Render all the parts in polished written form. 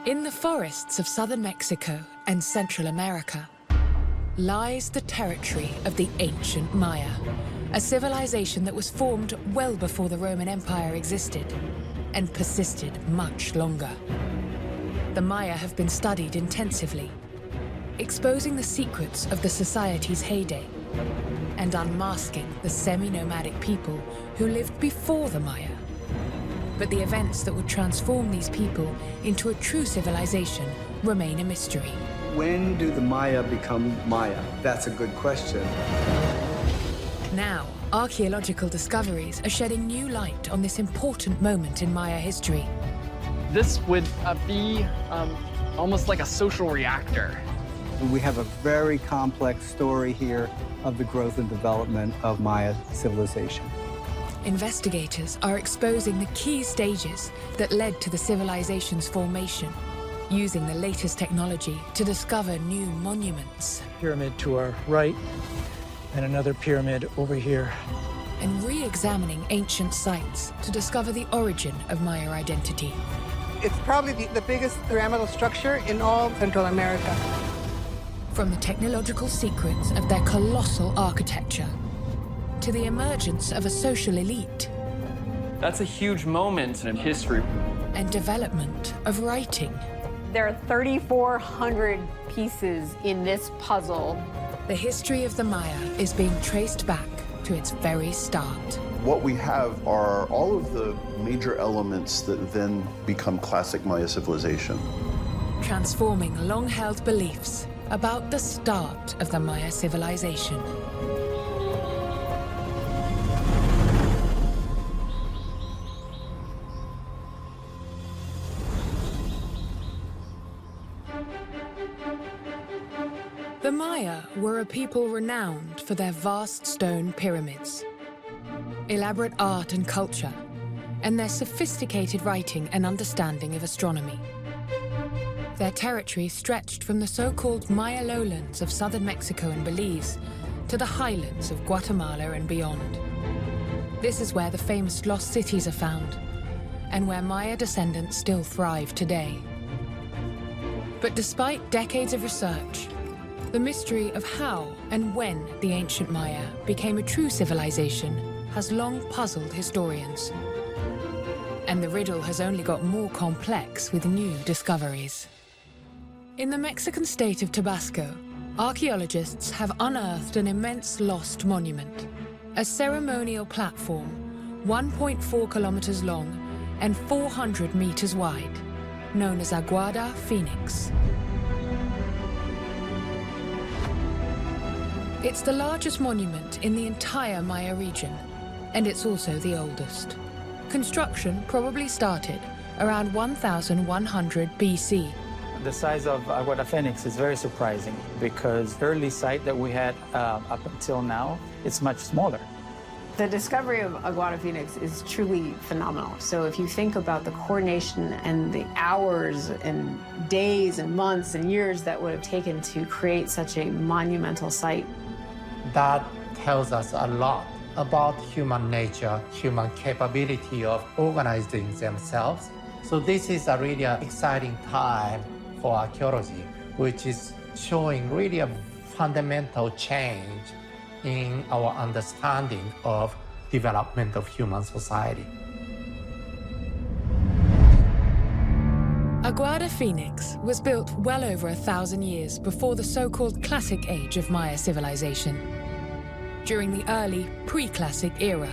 In the forests of southern Mexico and Central America lies the territory of the ancient Maya, a civilization that was formed well before the Roman Empire existed and persisted much longer. The Maya have been studied intensively, exposing the secrets of the society's heyday and unmasking the semi-nomadic people who lived before the Maya. But the events that would transform these people into a true civilization remain a mystery. When do the Maya become Maya? That's a good question. Now, archaeological discoveries are shedding new light on this important moment in Maya history. This would be almost like a social reactor. We have a very complex story here of the growth and development of Maya civilization. Investigators are exposing the key stages that led to the civilization's formation, using the latest technology to discover new monuments. Pyramid to our right, and another pyramid over here. And re-examining ancient sites to discover the origin of Maya identity. It's probably the biggest pyramidal structure in all Central America. From the technological secrets of their colossal architecture to the emergence of a social elite. That's a huge moment in history. And development of writing. There are 3,400 pieces in this puzzle. The history of the Maya is being traced back to its very start. What we have are all of the major elements that then become classic Maya civilization. Transforming long-held beliefs about the start of the Maya civilization. The Maya were a people renowned for their vast stone pyramids, elaborate art and culture, and their sophisticated writing and understanding of astronomy. Their territory stretched from the so-called Maya lowlands of southern Mexico and Belize to the highlands of Guatemala and beyond. This is where the famous lost cities are found, and where Maya descendants still thrive today. But despite decades of research, the mystery of how and when the ancient Maya became a true civilization has long puzzled historians. And the riddle has only got more complex with new discoveries. In the Mexican state of Tabasco, archaeologists have unearthed an immense lost monument, a ceremonial platform 1.4 kilometers long and 400 meters wide, known as Aguada Phoenix. It's the largest monument in the entire Maya region, and it's also the oldest. Construction probably started around 1100 BC. The size of Aguada Phoenix is very surprising because the early site that we had up until now, it's much smaller. The discovery of Aguada Phoenix is truly phenomenal. So if you think about the coordination and the hours and days and months and years that would have taken to create such a monumental site. That tells us a lot about human nature, human capability of organizing themselves. So this is a really exciting time for archaeology, which is showing really a fundamental change in our understanding of development of human society. Aguada Phoenix was built well over 1,000 years before the so-called Classic Age of Maya civilization, during the early pre-Classic era.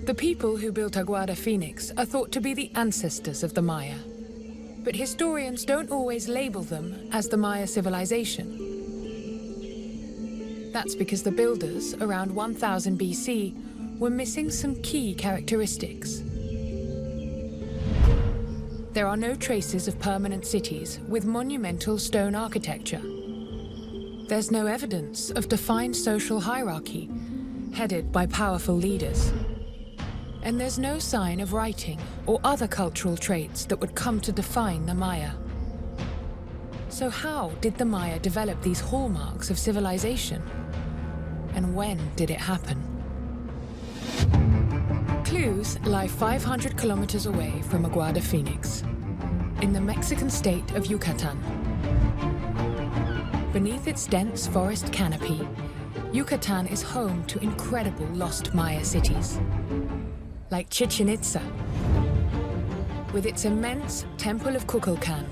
The people who built Aguada Phoenix are thought to be the ancestors of the Maya, but historians don't always label them as the Maya civilization. That's because the builders, around 1000 BC, were missing some key characteristics. There are no traces of permanent cities with monumental stone architecture. There's no evidence of defined social hierarchy, headed by powerful leaders. And there's no sign of writing or other cultural traits that would come to define the Maya. So how did the Maya develop these hallmarks of civilization? And when did it happen? clues lie 500 kilometers away from Aguada Phoenix, in the Mexican state of Yucatan. Beneath its dense forest canopy, Yucatan is home to incredible lost Maya cities, like Chichen Itza, with its immense Temple of Kukulkan.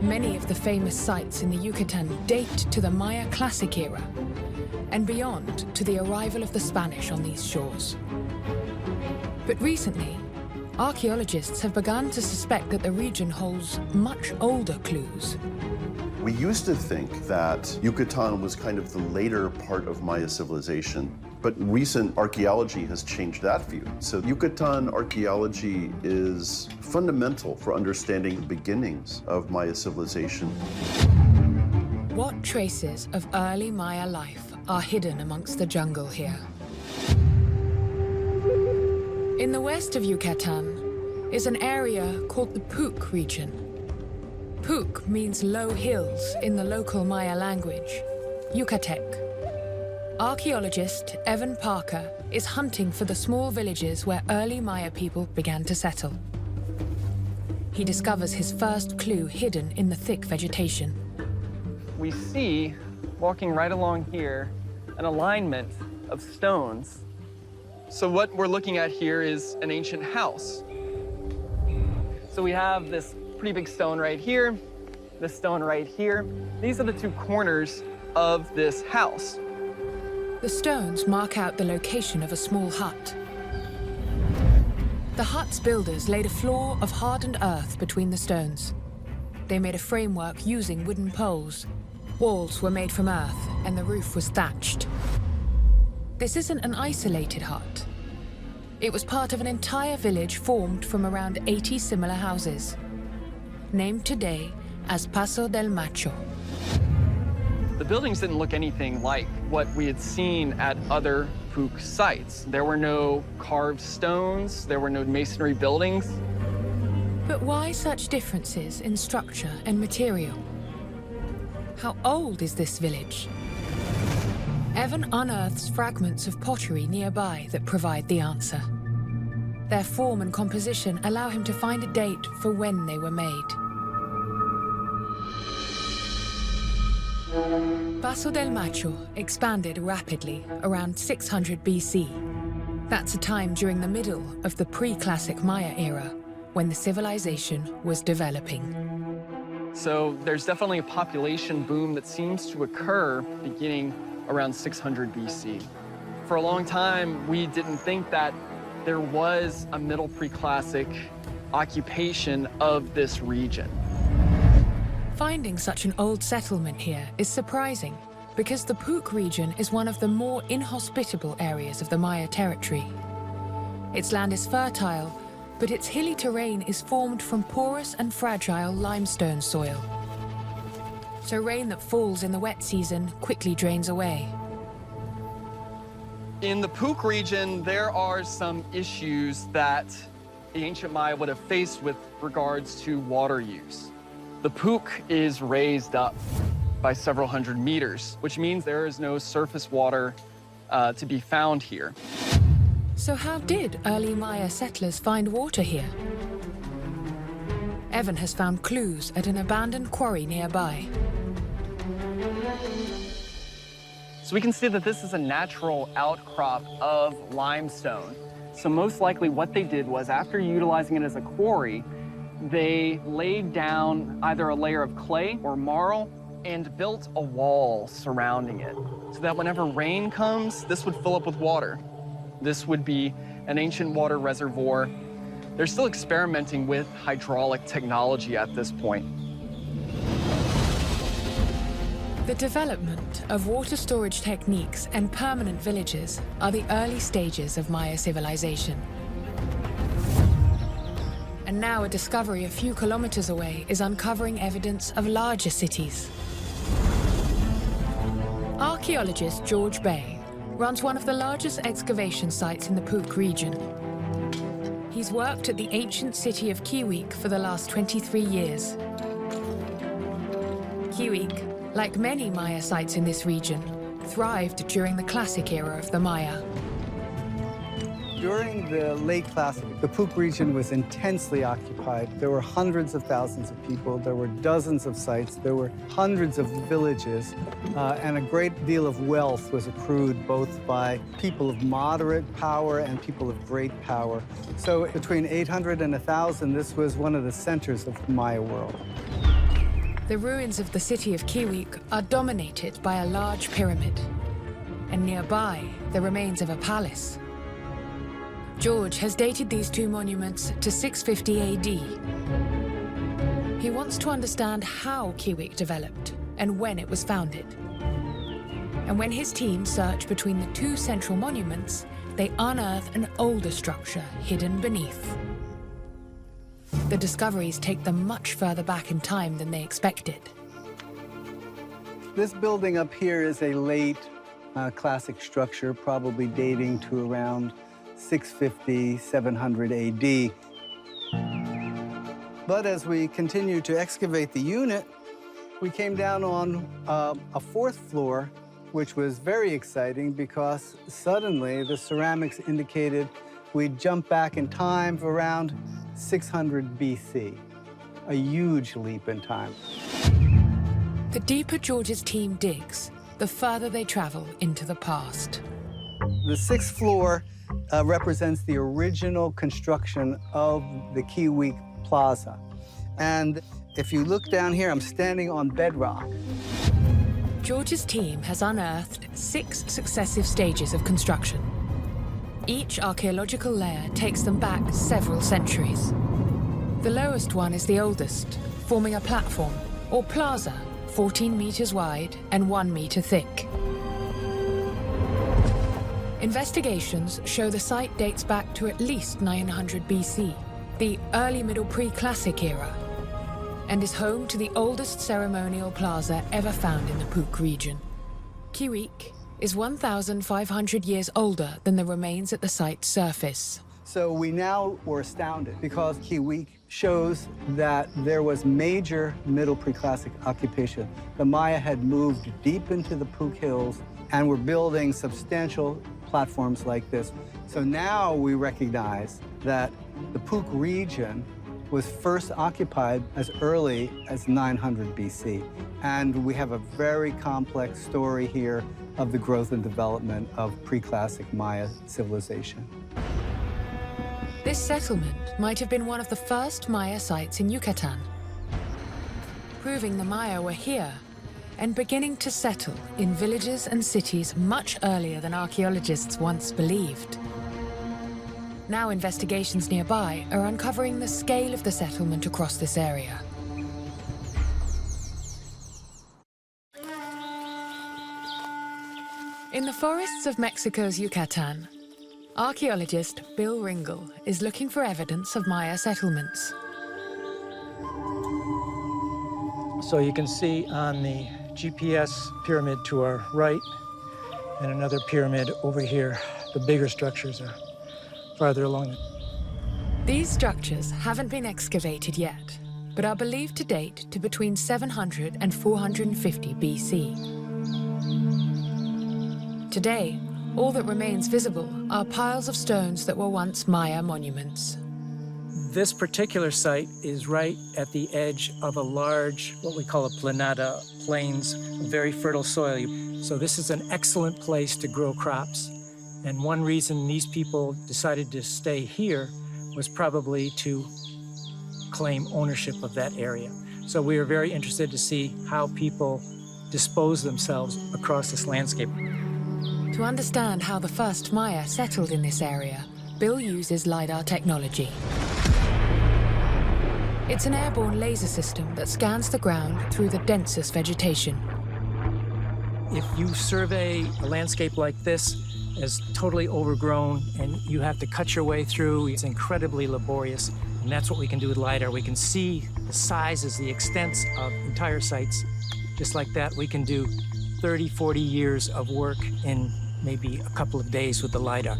Many of the famous sites in the Yucatan date to the Maya Classic era, and beyond to the arrival of the Spanish on these shores. But recently, archaeologists have begun to suspect that the region holds much older clues. We used to think that Yucatan was kind of the later part of Maya civilization, but recent archaeology has changed that view. So Yucatan archaeology is fundamental for understanding the beginnings of Maya civilization. What traces of early Maya life are hidden amongst the jungle here? In the west of Yucatan is an area called the Puc region. Puc means low hills in the local Maya language, Yucatec. Archaeologist Evan Parker is hunting for the small villages where early Maya people began to settle. He discovers his first clue hidden in the thick vegetation. We see, walking right along here, an alignment of stones. So what we're looking at here is an ancient house. So we have this pretty big stone right here, this stone right here. These are the two corners of this house. The stones mark out the location of a small hut. The hut's builders laid a floor of hardened earth between the stones. They made a framework using wooden poles. Walls were made from earth, and the roof was thatched. This isn't an isolated hut. It was part of an entire village formed from around 80 similar houses, named today as Paso del Macho. The buildings didn't look anything like what we had seen at other Puc sites. There were no carved stones, there were no masonry buildings. But why such differences in structure and material? How old is this village? Evan unearths fragments of pottery nearby that provide the answer. Their form and composition allow him to find a date for when they were made. Paso del Macho expanded rapidly around 600 BC. That's a time during the middle of the pre-classic Maya era, when the civilization was developing. So there's definitely a population boom that seems to occur beginning around 600 BC. For a long time, we didn't think that there was a middle pre-classic occupation of this region. Finding such an old settlement here is surprising because the Puc region is one of the more inhospitable areas of the Maya territory. Its land is fertile, but its hilly terrain is formed from porous and fragile limestone soil. So rain that falls in the wet season quickly drains away. In the Puc region, there are some issues that the ancient Maya would have faced with regards to water use. The Puc is raised up by several hundred meters, which means there is no surface water to be found here. So how did early Maya settlers find water here? Evan has found clues at an abandoned quarry nearby. So we can see that this is a natural outcrop of limestone. So most likely what they did was, after utilizing it as a quarry, they laid down either a layer of clay or marl and built a wall surrounding it, so that whenever rain comes, this would fill up with water. This would be an ancient water reservoir. They're still experimenting with hydraulic technology at this point. The development of water storage techniques and permanent villages are the early stages of Maya civilization. And now a discovery a few kilometers away is uncovering evidence of larger cities. Archaeologist George Bay runs one of the largest excavation sites in the Puc region. He's worked at the ancient city of Kiwik for the last 23 years. Kiwik, like many Maya sites in this region, thrived during the classic era of the Maya. During the late Classic, the Puuc region was intensely occupied. There were hundreds of thousands of people. There were dozens of sites. There were hundreds of villages. And a great deal of wealth was accrued both by people of moderate power and people of great power. So between 800 and 1,000, this was one of the centers of the Maya world. The ruins of the city of Kiwik are dominated by a large pyramid, and nearby, the remains of a palace. George has dated these two monuments to 650 AD. He wants to understand how Kiwik developed and when it was founded. And when his team search between the two central monuments, they unearth an older structure hidden beneath. The discoveries take them much further back in time than they expected. This building up here is a late Classic structure, probably dating to around 650, 700 AD. But as we continued to excavate the unit, we came down on a fourth floor, which was very exciting because suddenly the ceramics indicated we'd jump back in time for around 600 BC, a huge leap in time. The deeper George's team digs, the further they travel into the past. The sixth floor represents the original construction of the Kiwik Plaza. And if you look down here, I'm standing on bedrock. George's team has unearthed 6 successive stages of construction. Each archaeological layer takes them back several centuries. The lowest one is the oldest, forming a platform, or plaza, 14 meters wide and 1 meter thick. Investigations show the site dates back to at least 900 BC, the early Middle Pre-Classic era, and is home to the oldest ceremonial plaza ever found in the Puuc region. Kiwik is 1,500 years older than the remains at the site's surface. So we now were astounded because Kiwik shows that there was major Middle Pre-Classic occupation. The Maya had moved deep into the Puuc Hills and were building substantial platforms like this. So now we recognize that the Puuc region was first occupied as early as 900 BC. And we have a very complex story here of the growth and development of pre-classic Maya civilization. This settlement might have been one of the first Maya sites in Yucatan, proving the Maya were here and beginning to settle in villages and cities much earlier than archaeologists once believed. Now investigations nearby are uncovering the scale of the settlement across this area. In the forests of Mexico's Yucatan, archaeologist Bill Ringel is looking for evidence of Maya settlements. So you can see on the GPS pyramid to our right and another pyramid over here, the bigger structures are farther along. These structures haven't been excavated yet, but are believed to date to between 700 and 450 BC. Today, all that remains visible are piles of stones that were once Maya monuments. This particular site is right at the edge of a large, what we call a planada, plains, very fertile soil. So this is an excellent place to grow crops. And one reason these people decided to stay here was probably to claim ownership of that area. So we are very interested to see how people dispose themselves across this landscape. To understand how the first Maya settled in this area, Bill uses LiDAR technology. It's an airborne laser system that scans the ground through the densest vegetation. If you survey a landscape like this as totally overgrown and you have to cut your way through, it's incredibly laborious. And that's what we can do with LiDAR. We can see the sizes, the extents of entire sites. Just like that, we can do 30, 40 years of work in maybe a couple of days with the LiDAR.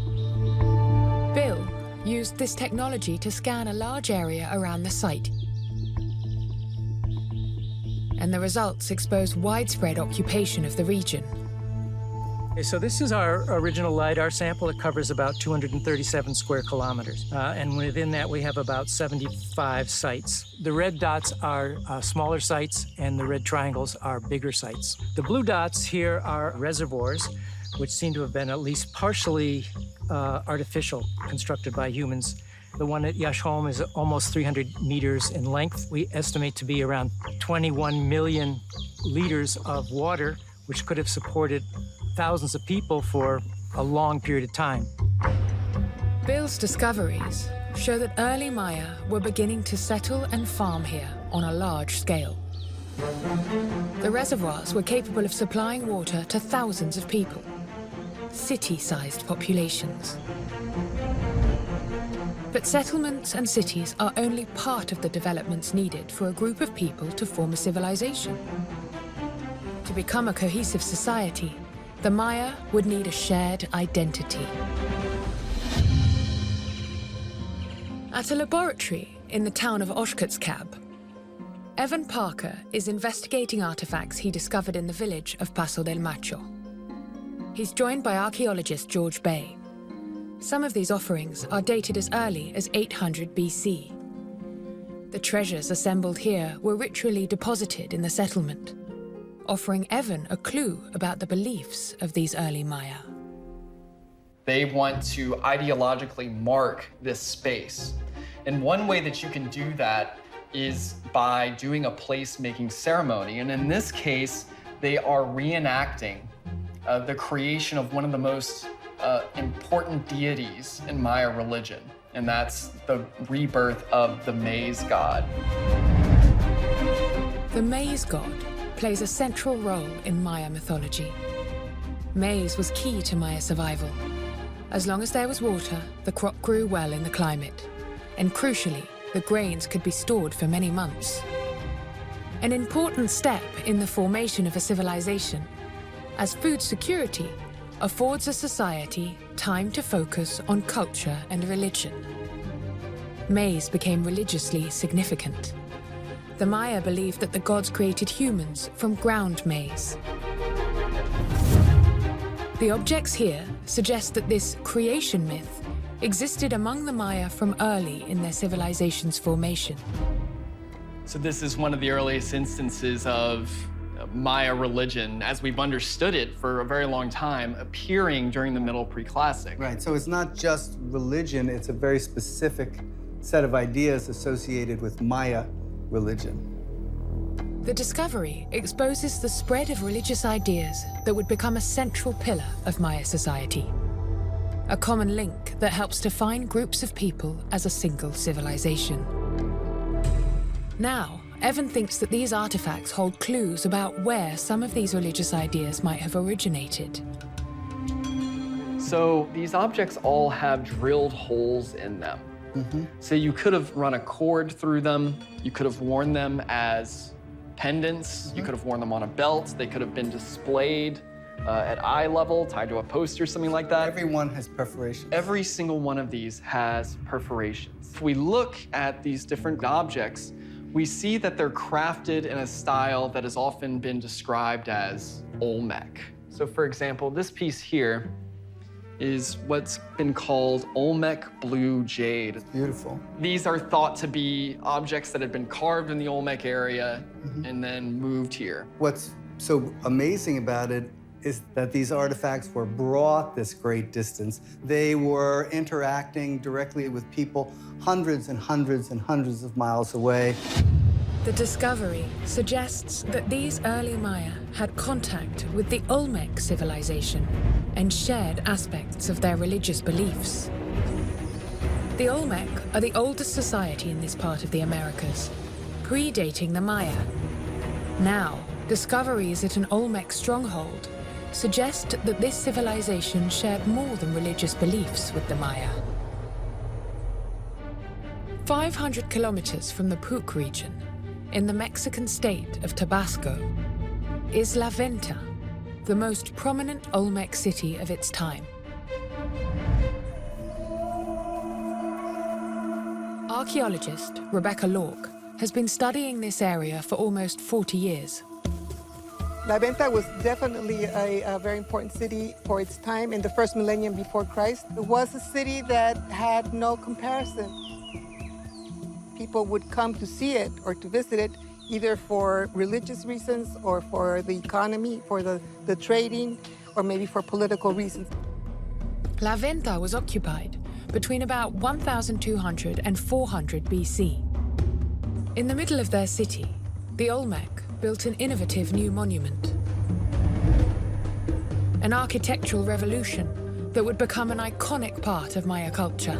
Bill used this technology to scan a large area around the site. And the results expose widespread occupation of the region. Okay, so this is our original LiDAR sample. It covers about 237 square kilometers. And within that, we have about 75 sites. The red dots are smaller sites, and the red triangles are bigger sites. The blue dots here are reservoirs, which seem to have been at least partially artificial, constructed by humans. The one at Yashholm is almost 300 meters in length. We estimate to be around 21 million liters of water, which could have supported thousands of people for a long period of time. Bill's discoveries show that early Maya were beginning to settle and farm here on a large scale. The reservoirs were capable of supplying water to thousands of people, city-sized populations. But settlements and cities are only part of the developments needed for a group of people to form a civilization. To become a cohesive society, the Maya would need a shared identity. At a laboratory in the town of Oshkotskab, Evan Parker is investigating artifacts he discovered in the village of Paso del Macho. He's joined by archaeologist George Bay. Some of these offerings are dated as early as 800 BC. The treasures assembled here were ritually deposited in the settlement, offering Evan a clue about the beliefs of these early Maya. They want to ideologically mark this space. And one way that you can do that is by doing a place-making ceremony. And in this case, they are reenacting the creation of one of the most important deities in Maya religion, and that's the rebirth of the maize god. The maize god plays a central role in Maya mythology. Maize was key to Maya survival. As long as there was water, the crop grew well in the climate, and crucially, the grains could be stored for many months. An important step in the formation of a civilization, as food security affords a society time to focus on culture and religion. Maize became religiously significant. The Maya believed that the gods created humans from ground maize. The objects here suggest that this creation myth existed among the Maya from early in their civilization's formation. So this is one of the earliest instances of Maya religion, as we've understood it for a very long time, appearing during the Middle Preclassic. Right, so it's not just religion, it's a very specific set of ideas associated with Maya religion. The discovery exposes the spread of religious ideas that would become a central pillar of Maya society. A common link that helps define groups of people as a single civilization. Now, Evan thinks that these artifacts hold clues about where some of these religious ideas might have originated. So these objects all have drilled holes in them. So you could have run a cord through them. You could have worn them as pendants. You could have worn them on a belt. They could have been displayed at eye level, tied to a poster, something like that. Every one has perforations. Every single one of these has perforations. If we look at these different objects, we see that they're crafted in a style that has often been described as Olmec. So for example, this piece here is what's been called Olmec blue jade. It's beautiful. These are thought to be objects that had been carved in the Olmec area and then moved here. What's so amazing about it is that these artifacts were brought this great distance. They were interacting directly with people hundreds and hundreds and hundreds of miles away. The discovery suggests that these early Maya had contact with the Olmec civilization and shared aspects of their religious beliefs. The Olmec are the oldest society in this part of the Americas, predating the Maya. Now, discoveries at an Olmec stronghold suggest that this civilization shared more than religious beliefs with the Maya. 500 kilometers from the Puc region, in the Mexican state of Tabasco, is La Venta, the most prominent Olmec city of its time. Archaeologist Rebecca Lork has been studying this area for almost 40 years. La Venta was definitely a very important city for its time in the first millennium before Christ. It was a city that had no comparison. People would come to see it or to visit it either for religious reasons or for the economy, for the trading, or maybe for political reasons. La Venta was occupied between about 1200 and 400 BC. In the middle of their city, the Olmec built an innovative new monument. An architectural revolution that would become an iconic part of Maya culture.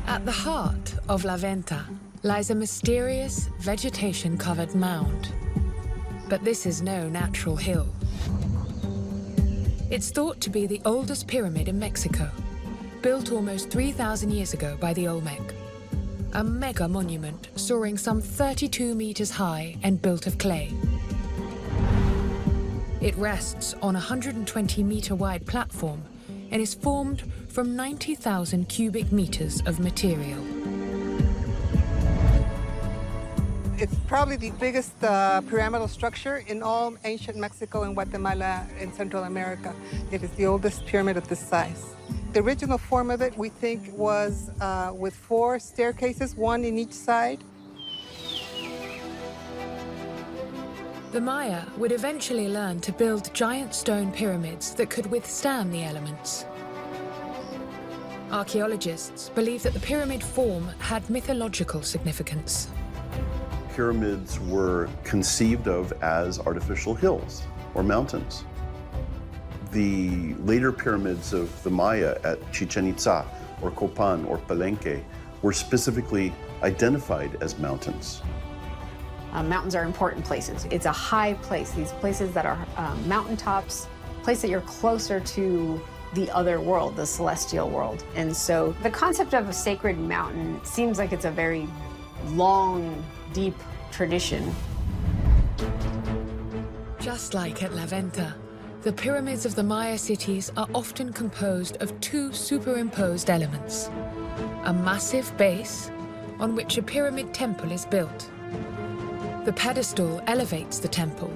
At the heart of La Venta lies a mysterious vegetation-covered mound. But this is no natural hill. It's thought to be the oldest pyramid in Mexico, built almost 3,000 years ago by the Olmec. A mega monument soaring some 32 meters high and built of clay. It rests on a 120-meter wide platform and is formed from 90,000 cubic meters of material. It's probably the biggest pyramidal structure in all ancient Mexico and Guatemala and Central America. It is the oldest pyramid of this size. The original form of it, we think, was with 4 staircases, 1 in each side. The Maya would eventually learn to build giant stone pyramids that could withstand the elements. Archaeologists believe that the pyramid form had mythological significance. Pyramids were conceived of as artificial hills or mountains. The later pyramids of the Maya at Chichen Itza or Copan or Palenque were specifically identified as mountains. Mountains are important places. It's a high place. These places that are mountaintops, place that you're closer to the other world, the celestial world. And so the concept of a sacred mountain seems like it's a very long, deep tradition. Just like at La Venta, the pyramids of the Maya cities are often composed of 2 superimposed elements. A massive base on which a pyramid temple is built. The pedestal elevates the temple,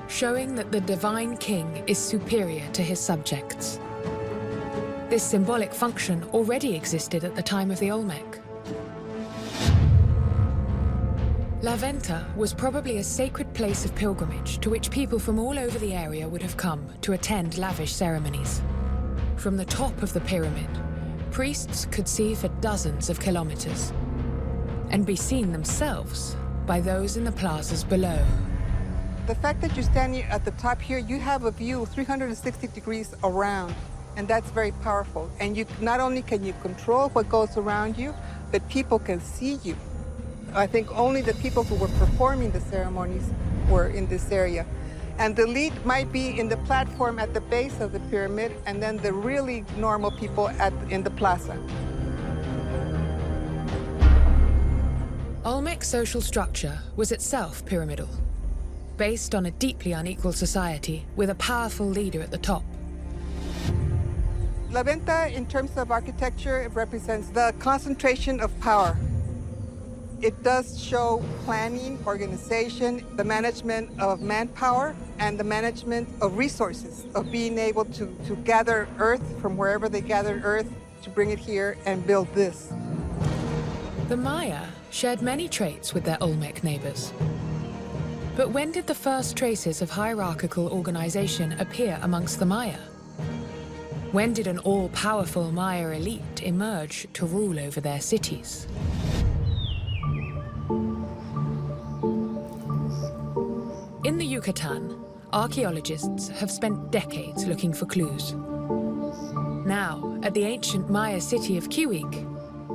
showing that the divine king is superior to his subjects. This symbolic function already existed at the time of the Olmec. La Venta was probably a sacred place of pilgrimage to which people from all over the area would have come to attend lavish ceremonies. From the top of the pyramid, priests could see for dozens of kilometers and be seen themselves by those in the plazas below. The fact that you're standing at the top here, you have a view 360 degrees around, and that's very powerful. And you not only can you control what goes around you, but people can see you. I think only the people who were performing the ceremonies were in this area. And the elite might be in the platform at the base of the pyramid, and then the really normal people in the plaza. Olmec social structure was itself pyramidal, based on a deeply unequal society with a powerful leader at the top. La Venta, in terms of architecture, it represents the concentration of power. It does show planning, organization, the management of manpower, and the management of resources, of being able to gather earth from wherever they gathered earth to bring it here and build this. The Maya shared many traits with their Olmec neighbors. But when did the first traces of hierarchical organization appear amongst the Maya? When did an all-powerful Maya elite emerge to rule over their cities? In the Yucatan, archaeologists have spent decades looking for clues. Now, at the ancient Maya city of Kiwik,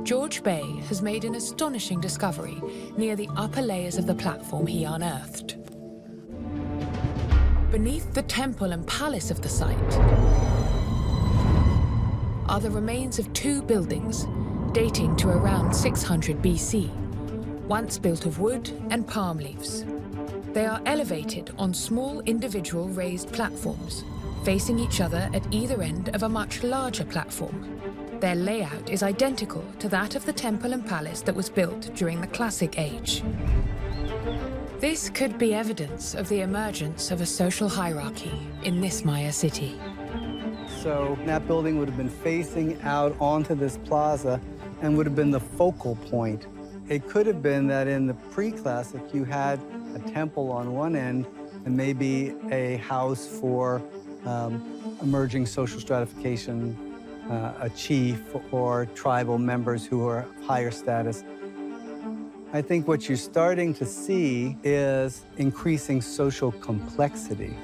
George Bay has made an astonishing discovery near the upper layers of the platform he unearthed. Beneath the temple and palace of the site are the remains of 2 buildings dating to around 600 BC, once built of wood and palm leaves. They are elevated on small individual raised platforms, facing each other at either end of a much larger platform. Their layout is identical to that of the temple and palace that was built during the Classic Age. This could be evidence of the emergence of a social hierarchy in this Maya city. So that building would have been facing out onto this plaza and would have been the focal point. It could have been that in the pre-classic you had a temple on one end and maybe a house for emerging social stratification, a chief or tribal members who are of higher status. I think what you're starting to see is increasing social complexity.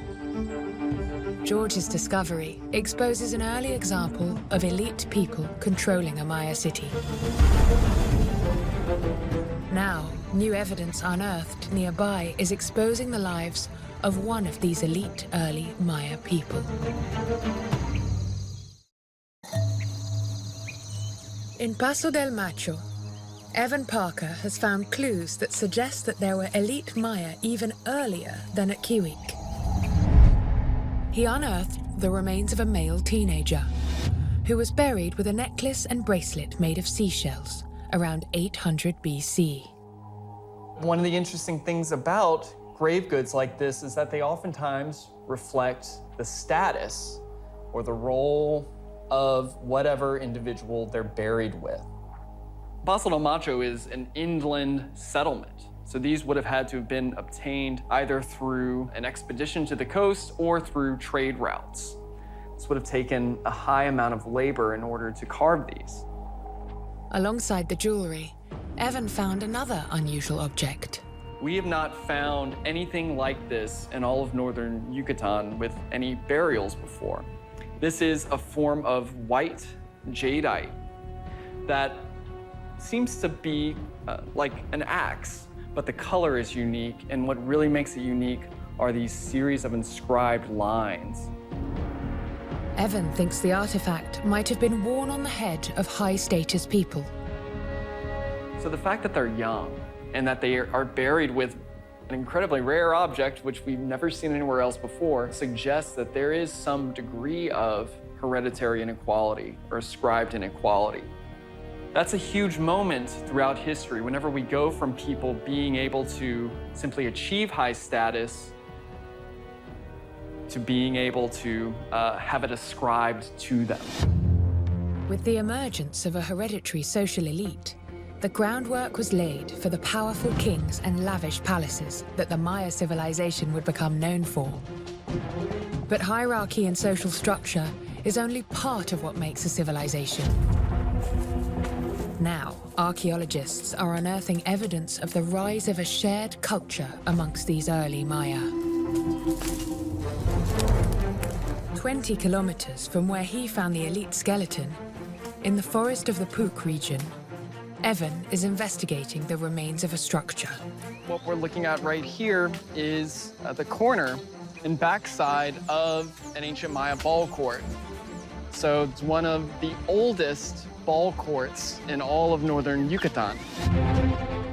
George's discovery exposes an early example of elite people controlling a Maya city. Now, new evidence unearthed nearby is exposing the lives of one of these elite early Maya people. In Paso del Macho, Evan Parker has found clues that suggest that there were elite Maya even earlier than at Kiwik. He unearthed the remains of a male teenager who was buried with a necklace and bracelet made of seashells around 800 BC. One of the interesting things about grave goods like this is that they oftentimes reflect the status or the role of whatever individual they're buried with. Paso del Macho is an inland settlement, so these would have had to have been obtained either through an expedition to the coast or through trade routes. This would have taken a high amount of labor in order to carve these. Alongside the jewelry, Evan found another unusual object. We have not found anything like this in all of northern Yucatan with any burials before. This is a form of white jadeite that seems to be like an axe, but the color is unique, and what really makes it unique are these series of inscribed lines. Evan thinks the artifact might have been worn on the head of high-status people. So the fact that they're young and that they are buried with an incredibly rare object, which we've never seen anywhere else before, suggests that there is some degree of hereditary inequality or ascribed inequality. That's a huge moment throughout history whenever we go from people being able to simply achieve high status to being able to have it ascribed to them. With the emergence of a hereditary social elite, the groundwork was laid for the powerful kings and lavish palaces that the Maya civilization would become known for. But hierarchy and social structure is only part of what makes a civilization. Now, archaeologists are unearthing evidence of the rise of a shared culture amongst these early Maya. 20 kilometers from where he found the elite skeleton, in the forest of the Puuc region, Evan is investigating the remains of a structure. What we're looking at right here is the corner and backside of an ancient Maya ball court. So it's one of the oldest ball courts in all of northern Yucatan.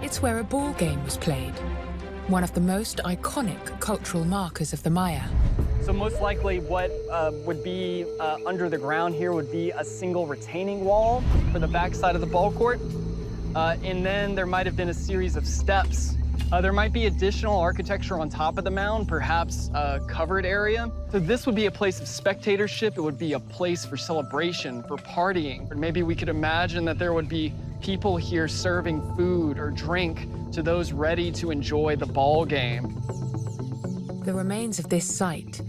It's where a ball game was played, one of the most iconic cultural markers of the Maya. So most likely what would be under the ground here would be a single retaining wall for the backside of the ball court. And then there might have been a series of steps. There might be additional architecture on top of the mound, perhaps a covered area. So this would be a place of spectatorship. It would be a place for celebration, for partying. Or maybe we could imagine that there would be people here serving food or drink to those ready to enjoy the ball game. The remains of this site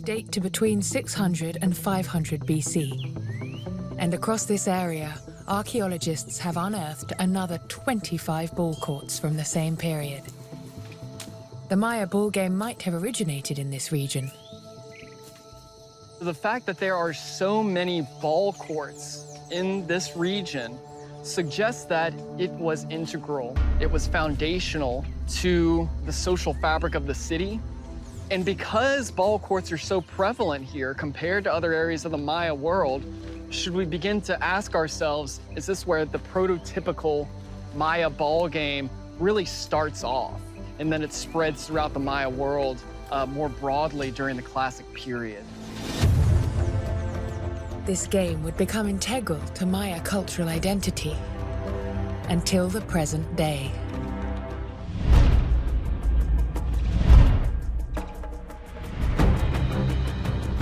date to between 600 and 500 BC. And across this area, archaeologists have unearthed another 25 ball courts from the same period. The Maya ball game might have originated in this region. The fact that there are so many ball courts in this region suggests that it was integral, it was foundational to the social fabric of the city. And because ball courts are so prevalent here compared to other areas of the Maya world, should we begin to ask ourselves, is this where the prototypical Maya ball game really starts off, and then it spreads throughout the Maya world more broadly during the Classic period? this game would become integral to Maya cultural identity until the present day.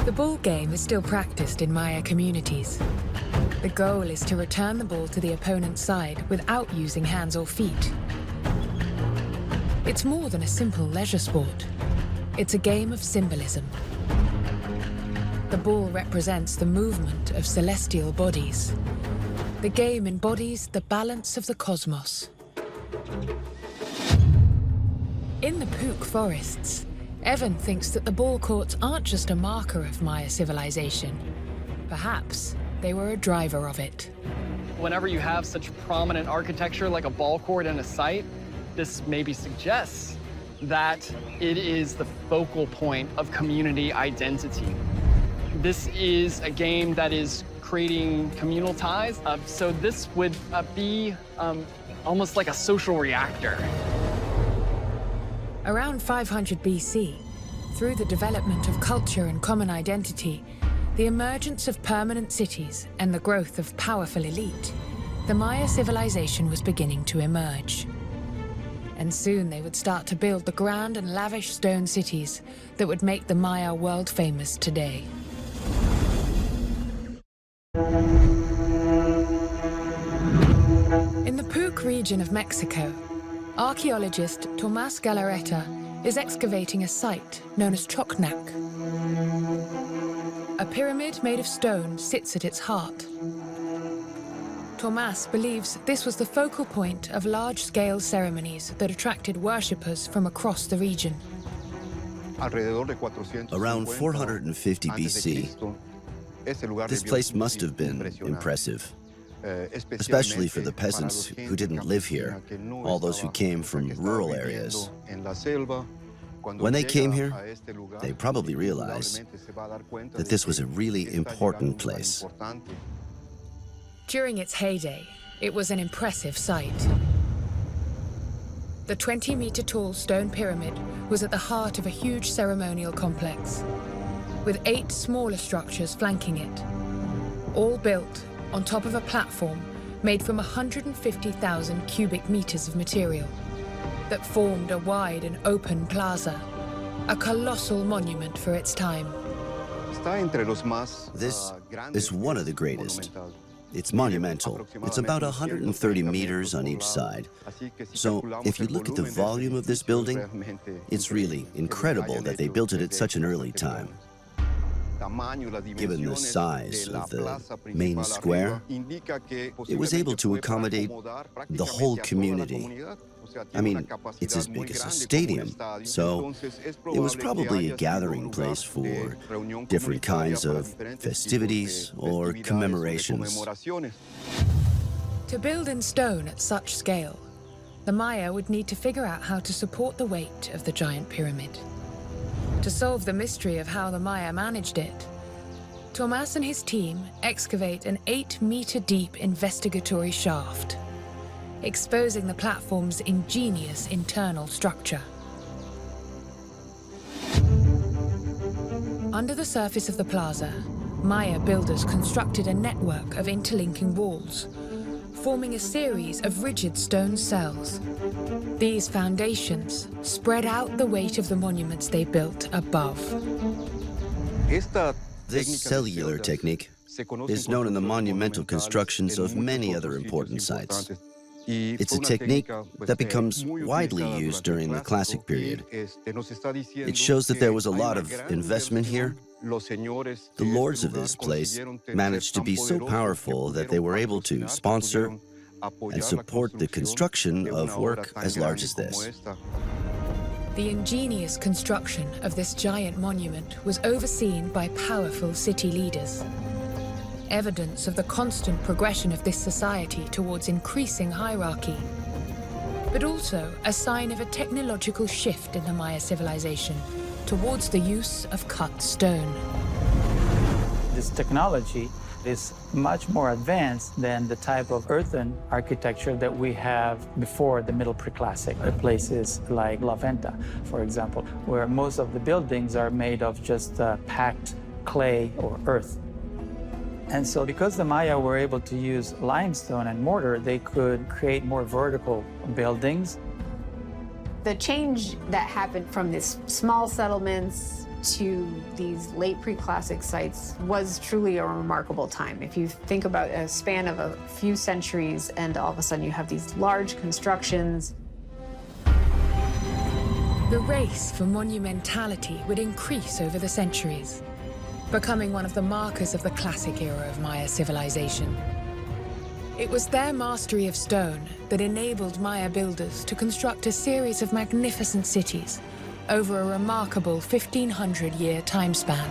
The ball game is still practiced in Maya communities. The goal is to return the ball to the opponent's side without using hands or feet. It's more than a simple leisure sport. It's a game of symbolism. The ball represents the movement of celestial bodies. The game embodies the balance of the cosmos. In the Pook forests, Evan thinks that the ball courts aren't just a marker of Maya civilization. Perhaps they were a driver of it. Whenever you have such prominent architecture like a ball court in a site, this maybe suggests that it is the focal point of community identity. This is a game that is creating communal ties, so this would be almost like a social reactor. Around 500 BC, through the development of culture and common identity, the emergence of permanent cities and the growth of powerful elite, the Maya civilization was beginning to emerge. And soon they would start to build the grand and lavish stone cities that would make the Maya world famous today. In the Pook region of Mexico, archaeologist Tomás Galarreta is excavating a site known as Chocnac. A pyramid made of stone sits at its heart. Tomás believes this was the focal point of large-scale ceremonies that attracted worshippers from across the region. Around 450 BC, this place must have been impressive, especially for the peasants who didn't live here, all those who came from rural areas. When they came here, they probably realized that this was a really important place. During its heyday, it was an impressive sight. The 20-meter-tall stone pyramid was at the heart of a huge ceremonial complex, with 8 smaller structures flanking it, all built on top of a platform made from 150,000 cubic meters of material that formed a wide and open plaza, a colossal monument for its time. This is one of the greatest. It's monumental. It's about 130 meters on each side. So if you look at the volume of this building, it's really incredible that they built it at such an early time. Given the size of the main square, it was able to accommodate the whole community. I mean, it's as big as a stadium, so it was probably a gathering place for different kinds of festivities or commemorations. To build in stone at such scale, the Maya would need to figure out how to support the weight of the giant pyramid. To solve the mystery of how the Maya managed it, Tomás and his team excavate an 8-meter-deep investigatory shaft, exposing the platform's ingenious internal structure. Under the surface of the plaza, Maya builders constructed a network of interlinking walls, forming a series of rigid stone cells. These foundations spread out the weight of the monuments they built above. This cellular technique is known in the monumental constructions of many other important sites. It's a technique that becomes widely used during the Classic period. It shows that there was a lot of investment here. The lords of this place managed to be so powerful that they were able to sponsor and support the construction of work as large as this. The ingenious construction of this giant monument was overseen by powerful city leaders. Evidence of the constant progression of this society towards increasing hierarchy, but also a sign of a technological shift in the Maya civilization towards the use of cut stone. This technology is much more advanced than the type of earthen architecture that we have before the Middle Preclassic. Places like La Venta, for example, where most of the buildings are made of just packed clay or earth. And so because the Maya were able to use limestone and mortar, they could create more vertical buildings. The change that happened from these small settlements to these late pre-classic sites was truly a remarkable time. If you think about a span of a few centuries and all of a sudden you have these large constructions. The race for monumentality would increase over the centuries, becoming one of the markers of the classic era of Maya civilization. It was their mastery of stone that enabled Maya builders to construct a series of magnificent cities over a remarkable 1,500-year time span.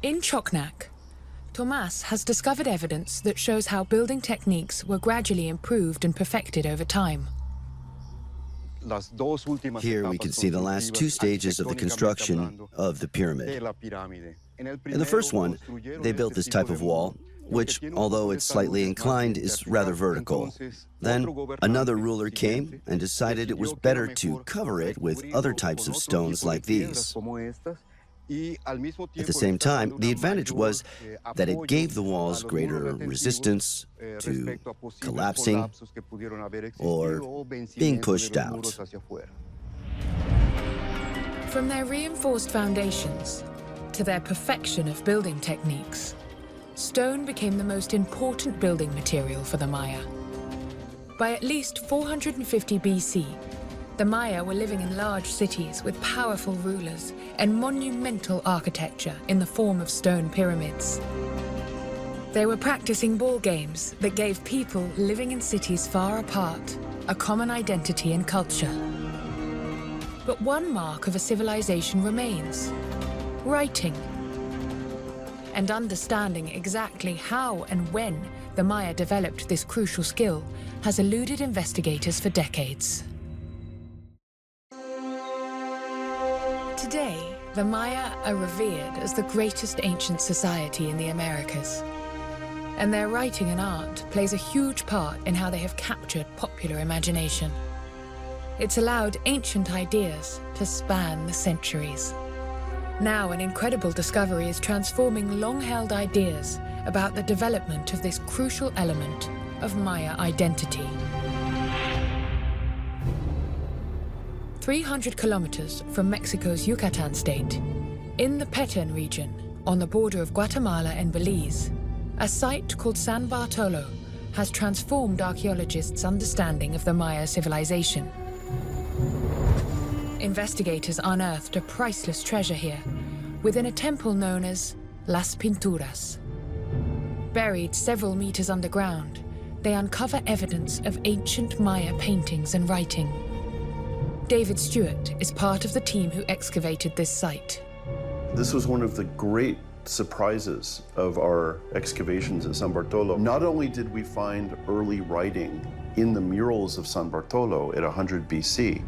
In Choknak, Tomas has discovered evidence that shows how building techniques were gradually improved and perfected over time. Here we can see the last two stages of the construction of the pyramid. In the first one, they built this type of wall, which, although it's slightly inclined, is rather vertical. Then another ruler came and decided it was better to cover it with other types of stones like these. At the same time, the advantage was that it gave the walls greater resistance to collapsing or being pushed out. From their reinforced foundations to their perfection of building techniques, stone became the most important building material for the Maya. By at least 450 BC, the Maya were living in large cities with powerful rulers and monumental architecture in the form of stone pyramids. They were practicing ball games that gave people living in cities far apart a common identity and culture. But one mark of a civilization remains: writing. And understanding exactly how and when the Maya developed this crucial skill has eluded investigators for decades. Today, the Maya are revered as the greatest ancient society in the Americas. And their writing and art plays a huge part in how they have captured popular imagination. It's allowed ancient ideas to span the centuries. Now, an incredible discovery is transforming long-held ideas about the development of this crucial element of Maya identity. 300 kilometers from Mexico's Yucatan state, in the Petén region, on the border of Guatemala and Belize, a site called San Bartolo has transformed archaeologists' understanding of the Maya civilization. Investigators unearthed a priceless treasure here, within a temple known as Las Pinturas. Buried several meters underground, they uncover evidence of ancient Maya paintings and writing. David Stewart is part of the team who excavated this site. This was one of the great surprises of our excavations at San Bartolo. Not only did we find early writing in the murals of San Bartolo at 100 BC,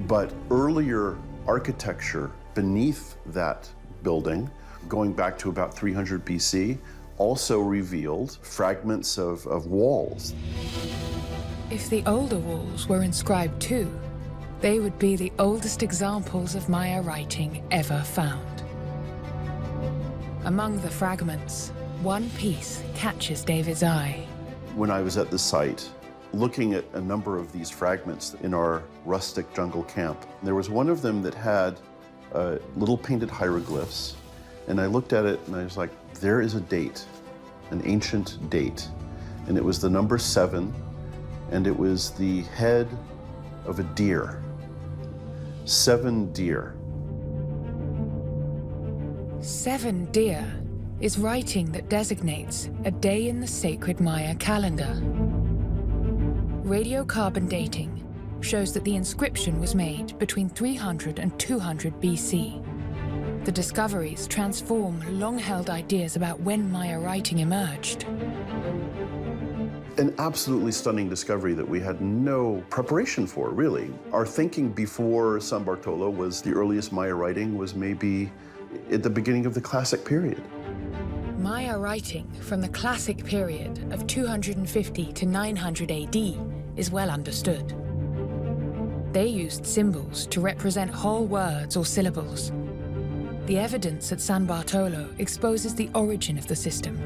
but earlier architecture beneath that building, going back to about 300 BC, also revealed fragments of walls. If the older walls were inscribed too, they would be the oldest examples of Maya writing ever found. Among the fragments, one piece catches David's eye. When I was at the site, looking at a number of these fragments in our rustic jungle camp, there was one of them that had little painted hieroglyphs, and I looked at it and I was like, there is a date, an ancient date, and it was the number 7, and it was the head of a deer. 7 deer. 7 deer is writing that designates a day in the sacred Maya calendar. Radiocarbon dating shows that the inscription was made between 300 and 200 BC. The discoveries transform long-held ideas about when Maya writing emerged. An absolutely stunning discovery that we had no preparation for, really. Our thinking before San Bartolo was the earliest Maya writing was maybe at the beginning of the Classic period. Maya writing from the Classic period of 250 to 900 AD is well understood. They used symbols to represent whole words or syllables. The evidence at San Bartolo exposes the origin of the system.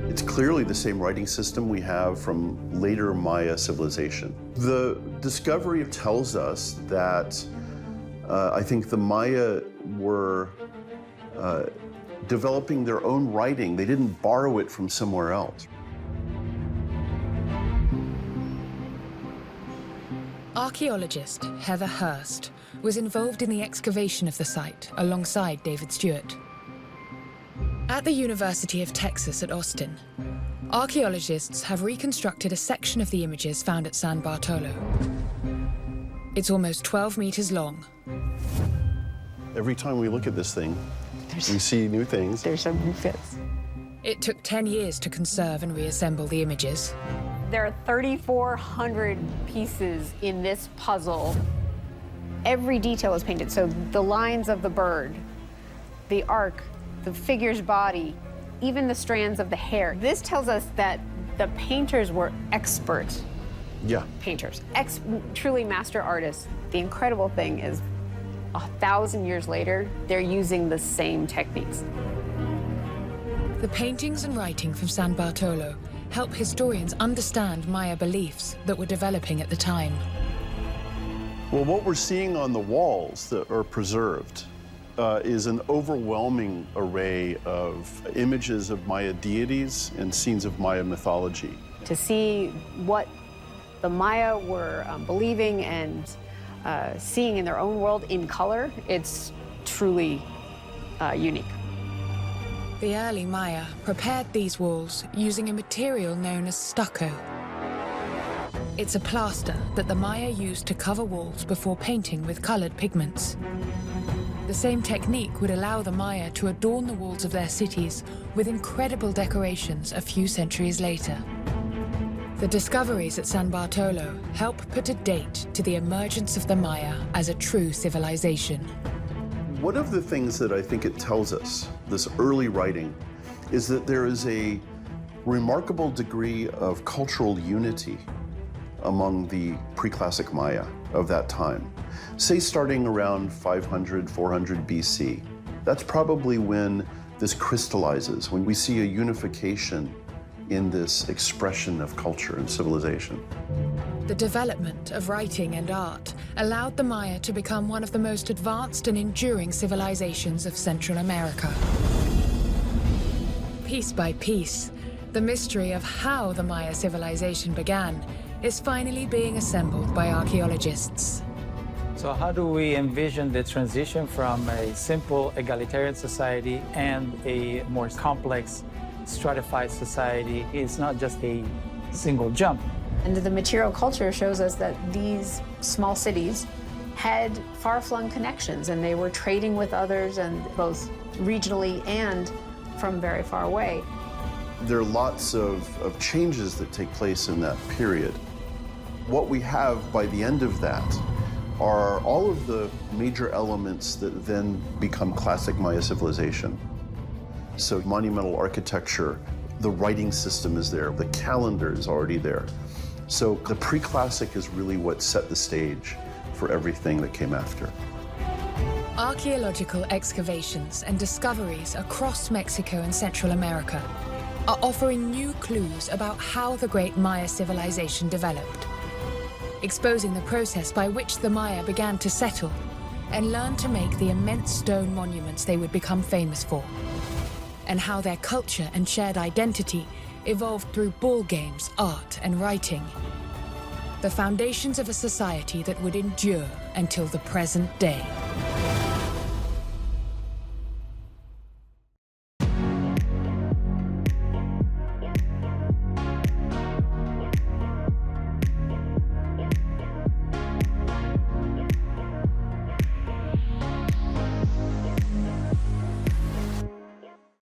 It's clearly the same writing system we have from later Maya civilization. The discovery tells us that I think the Maya were developing their own writing. They didn't borrow it from somewhere else. Archaeologist Heather Hurst was involved in the excavation of the site alongside David Stewart. At the University of Texas at Austin, archaeologists have reconstructed a section of the images found at San Bartolo. It's almost 12 meters long. Every time we look at this thing, we see new things. There's some new fits. It took 10 years to conserve and reassemble the images. There are 3,400 pieces in this puzzle. Every detail is painted. So the lines of the bird, the arc, the figure's body, even the strands of the hair. This tells us that the painters were expert painters, truly master artists. The incredible thing is 1,000 years later, they're using the same techniques. The paintings and writing from San Bartolo help historians understand Maya beliefs that were developing at the time. Well, what we're seeing on the walls that are preserved is an overwhelming array of images of Maya deities and scenes of Maya mythology. To see what the Maya were believing and seeing in their own world in color, it's truly unique. The early Maya prepared these walls using a material known as stucco. It's a plaster that the Maya used to cover walls before painting with colored pigments. The same technique would allow the Maya to adorn the walls of their cities with incredible decorations a few centuries later. The discoveries at San Bartolo help put a date to the emergence of the Maya as a true civilization. One of the things that I think it tells us, this early writing, is that there is a remarkable degree of cultural unity among the pre-classic Maya of that time. Say starting around 500, 400 BC. That's probably when this crystallizes, when we see a unification in this expression of culture and civilization. The development of writing and art allowed the Maya to become one of the most advanced and enduring civilizations of Central America. Piece by piece, the mystery of how the Maya civilization began is finally being assembled by archaeologists. So how do we envision the transition from a simple egalitarian society and a more complex stratified society? It's not just a single jump. And the material culture shows us that these small cities had far-flung connections, and they were trading with others, and both regionally and from very far away. There are lots of changes that take place in that period. What we have by the end of that are all of the major elements that then become classic Maya civilization. So monumental architecture, the writing system is there, the calendar is already there. So the pre-classic is really what set the stage for everything that came after. Archaeological excavations and discoveries across Mexico and Central America are offering new clues about how the great Maya civilization developed, exposing the process by which the Maya began to settle and learn to make the immense stone monuments they would become famous for, and how their culture and shared identity evolved through ball games, art, and writing. The foundations of a society that would endure until the present day.